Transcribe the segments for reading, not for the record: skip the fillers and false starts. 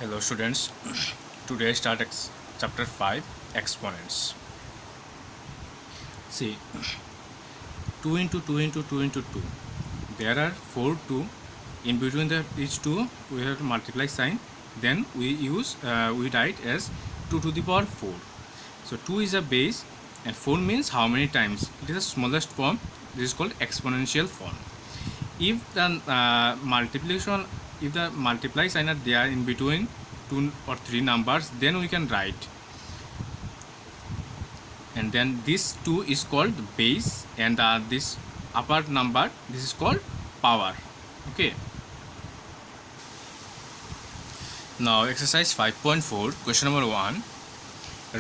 Hello students, today start chapter 5 exponents. See, 2 into 2 into 2 into 2. There are 4 2. In between each 2 we have to multiply sign. Then we write as 2 to the power 4. So 2 is a base and 4 means how many times. It is the smallest form. This is called exponential form. If the if the multiply sign are there in between 2 or 3 numbers, then we can write, and then this 2 is called base, and this upper number, this is called power. Okay, now exercise 5.4, question number 1.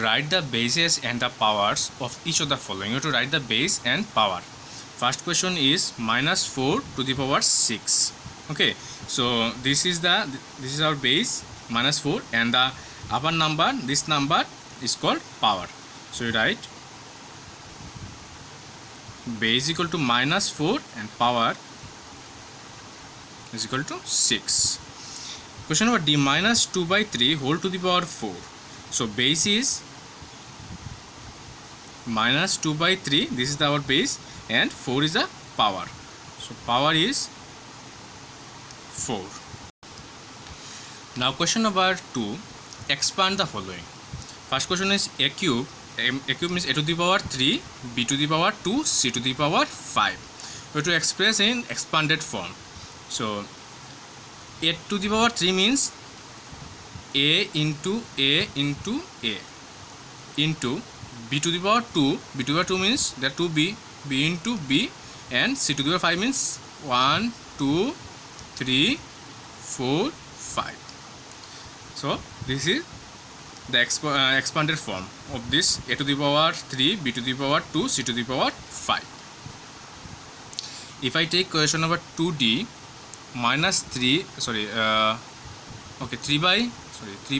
Write the bases and the powers of each of the following. You have to write the base and power. First question is minus 4 to the power 6. Okay, so this is our base, minus 4, and the upper number, this number is called power. So you write base equal to minus 4 and power is equal to 6. Question number D, minus 2 by 3 whole to the power 4. So base is minus 2 by 3, this is our base, and 4 is the power. So power is 4. Now question number 2, expand the following. First question is a cube. A cube means a to the power 3, b to the power 2, c to the power 5. We have to express in expanded form. So a to the power 3 means a into a into a into b to the power 2. B to the power 2 means that 2b, b into b, and c to the power 5 means 1, 2, 3, 4, 5. So this is the expanded form of this a to the power 3, b to the power 2, c to the power 5. If I take question number 2D, minus 3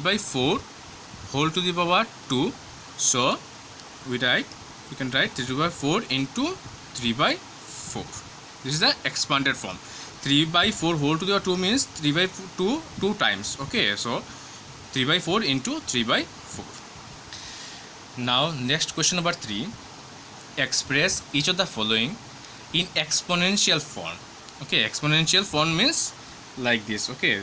by 4 whole to the power 2. So we can write 3 to the power 4 into 3 by 4. This is the expanded form. 3 by 4 whole to the power 2 means 3 by 2 times. Okay, so 3 by 4 into 3 by 4. Now next question number 3, express each of the following in exponential form. Okay, exponential form means like this. Okay,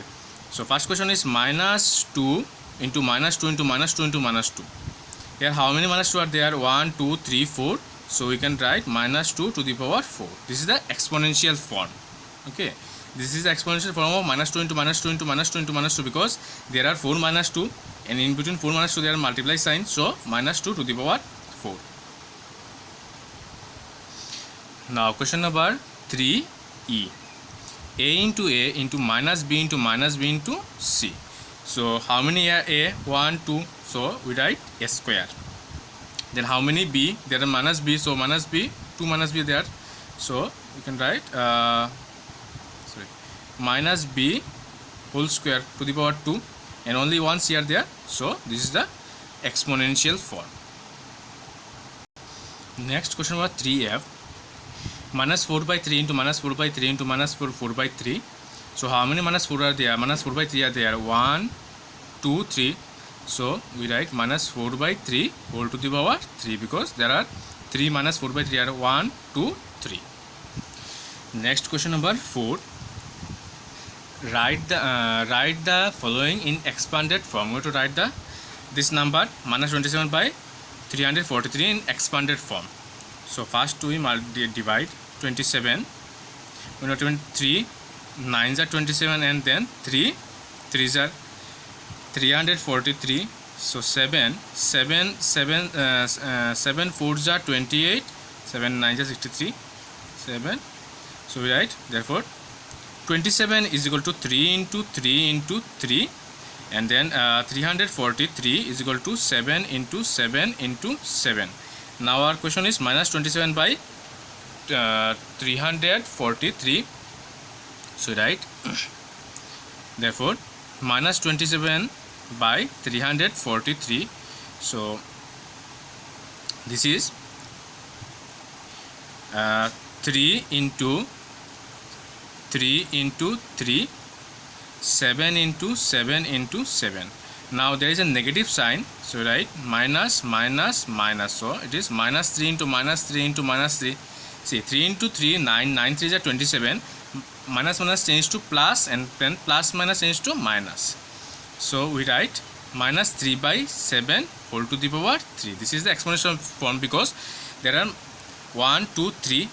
so first question is minus 2 into minus 2 into minus 2 into minus 2. Here how many minus 2 are there? 1, 2, 3, 4. So we can write minus 2 to the power 4. This is the exponential form. Okay, this is the exponential form of minus 2 into minus 2 into minus 2 into minus 2, because there are 4 minus 2, and in between 4 minus 2 there are multiply signs. So minus 2 to the power 4. Now question number 3E, a into minus b into c. So how many are a? 1, 2. So we write a square. Then how many b? There are minus b. So minus b, 2 minus b there. So we can write minus b whole square to the power 2, and only one c are there. So this is the exponential form. Next question number 3F, minus 4 by 3 into minus 4 by 3 into minus 4 by 3. So how many minus 4 are there? Minus 4 by 3 are there. 1, 2, 3. So we write minus 4 by 3 whole to the power 3, because there are 3 minus 4 by 3 are 1, 2, 3. Next question number 4, write the following in expanded form. We have to write this number minus 27 by 343 in expanded form. So first we divide 27. 3 9s are 27, and then 3 3s are 343. So 7 4s are 28, 7 9s are 63, 7. So we write therefore 27 is equal to 3 into 3 into 3, and then 343 is equal to 7 into 7 into 7. Now our question is minus 27 by 343. So write therefore minus 27 by 343. So this is 3 into 3 into 3 7 into 7 into 7. Now there is a negative sign, so write minus minus minus. So it is minus 3 into minus 3 into minus 3. See, 3 into 3, 9, 9 3 is 27. Minus minus change to plus, and then plus minus change to minus. So we write minus 3 by 7 whole to the power 3. This is the exponential form because there are 1, 2, 3.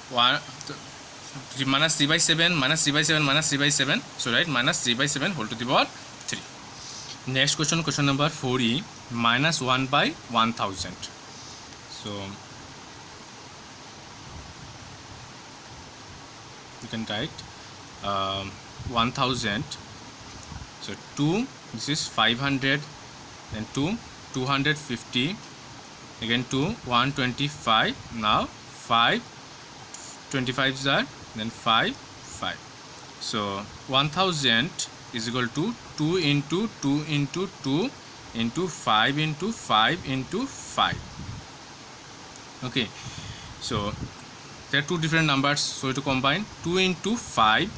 1, 3 minus 3 by 7, minus 3 by 7, minus 3 by 7. So write minus 3 by 7 whole to the power 3. Next question, question number 4e, minus 1 by 1000. So you can write 1000. So 2, this is 500, then 2, 250, again 2, 125, now 5, 25s are, then 5, 5. So 1000 is equal to 2 into 2 into 2 into 5 into 5 into 5. Okay, so there are two different numbers, so to combine 2 into 5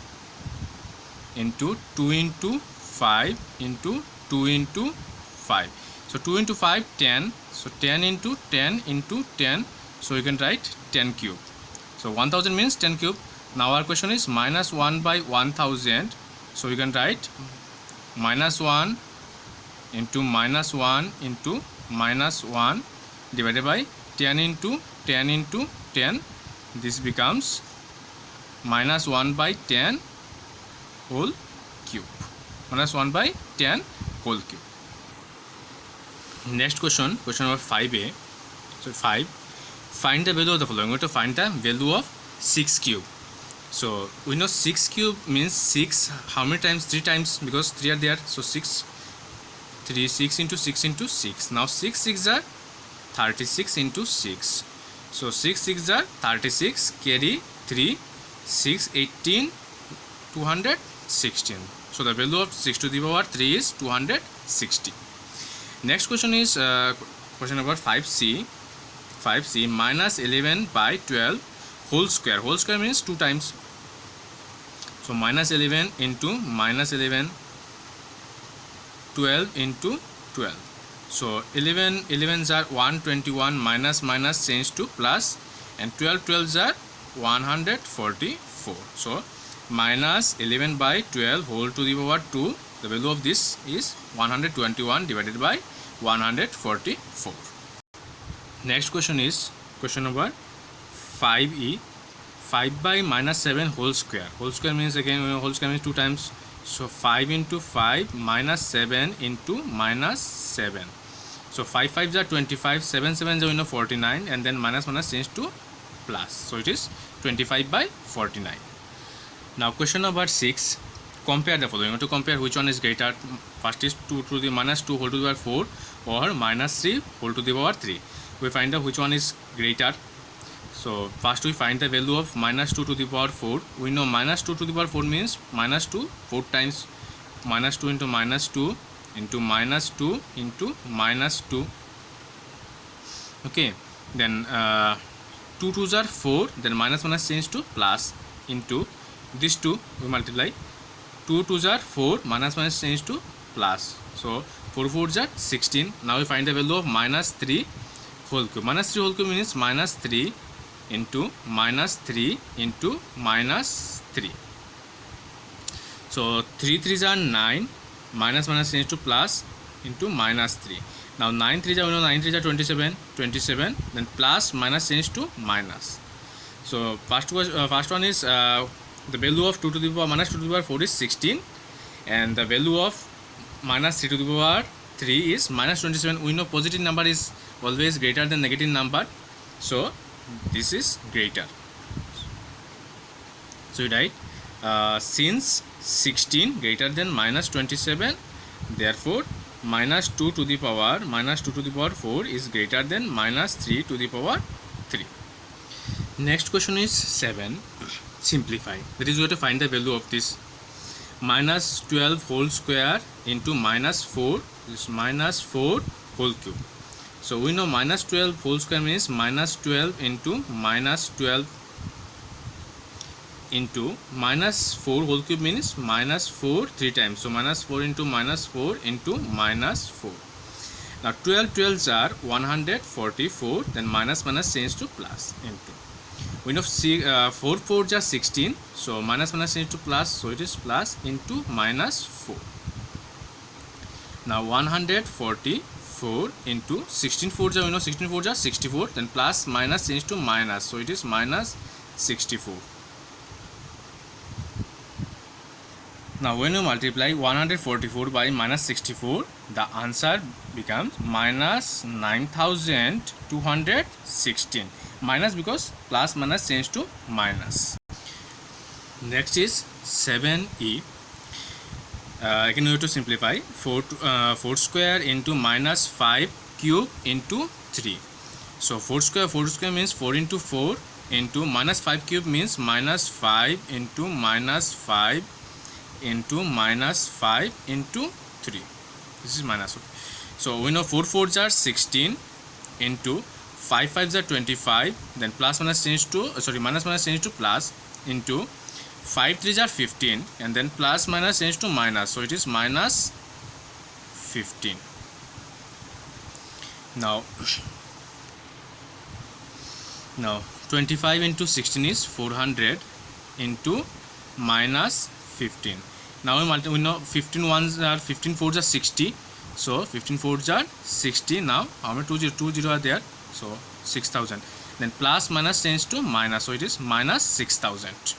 into 2 into 5 into 2 into 5. So 2 into 5, 10. So 10 into 10 into 10. So you can write 10 cube. So 1000 means 10 cube. Now our question is minus 1 by 1000. So you can write minus 1 into minus 1 into minus 1 divided by 10 into 10 into 10. This becomes minus 1 by 10 whole cube. Minus 1 by 10 whole cube. Next question, question number 5a. So 5, find the value of the following. We're going to find the value of 6 cube. So we know 6 cube means 6. How many times? 3 times, because 3 are there. So 6, 3, 6 into 6 into 6. Now 6 6 are 36 into 6. So 6 6 are 36, carry 3, 6, 18, 216. So the value of 6 to the power 3 is 260. Next question is question number 5c. 5c, minus 11 by 12 whole square. Whole square means 2 times. So minus 11 into minus 11, 12 into 12. So 11 11s are 121, minus minus change to plus, and 12 12s are 144. So minus 11 by 12 whole to the power 2. The value of this is 121 divided by 144. Next question is question number 5e. 5 by minus 7 whole square. Whole square means, again, whole square means 2 times. So 5 into 5 minus 7 into minus 7. So 5 5s are 25, 7 7s are 49, and then minus minus change to plus. So it is 25 by 49. Now question number 6. Compare the following. We want to compare which one is greater. First is 2 to the minus 2 whole to the power 4 or minus 3 whole to the power 3. We find out which one is greater. So first we find the value of minus 2 to the power 4. We know minus 2 to the power 4 means minus 2 4 times. Minus 2 into minus 2 into minus 2 into minus 2. Okay, then 2 2s are 4, then minus minus change to plus, into this 2 we multiply. 2 2s are 4, minus minus change to plus. So 4 4s are 16. Now we find the value of minus 3 whole cube. Minus 3 whole cube means minus 3 into minus 3 into minus 3. So 3 3s are 9, minus minus change to plus, into minus 3. Now 9 3s are 9 3s are 27, 27, then plus minus change to minus. So first one is the value of 2 to the power minus 2 to the power 4 is 16, and the value of minus 3 to the power 3 is minus 27. We know positive number is always greater than negative number, so this is greater. So you write since 16 greater than minus 27, therefore minus 2 to the power 4 is greater than minus 3 to the power 3. Next question is 7. Simplify. That is, we have to find the value of this. Minus 12 whole square into minus 4 is minus 4 whole cube. So we know minus 12 whole square means minus 12 into minus 12 into minus 4 whole cube means minus 4 3 times. So minus 4 into minus 4 into minus 4. Now 12 12s are 144. Then minus minus change to plus into. We know 4 4s are 16. So minus minus change to plus. So it is plus into minus 4. Now 144 into 16 4s are, we know 16 4s are 64. Then plus minus change to minus. So it is minus 64. Now when you multiply 144 by minus 64, the answer becomes minus 9216. Minus because plus minus change to minus. Next is 7e. Again we have to simplify. 4 square into minus 5 cube into 3. So 4 square means 4 into 4 into minus 5 cube means minus 5 into minus 5 into minus 5 into 3. This is minus. So we know 4 4s are 16 into 5 5s are 25. Then plus minus change to minus minus change to plus into 5 3s are 15, and then plus minus change to minus. So it is minus 15. Now 25 into 16 is 400 into minus 15. Now we know 15 4s are 60. So 15 4s are 60. Now how many 20 are there? So 6000. Then plus minus change to minus. So it is minus 6000.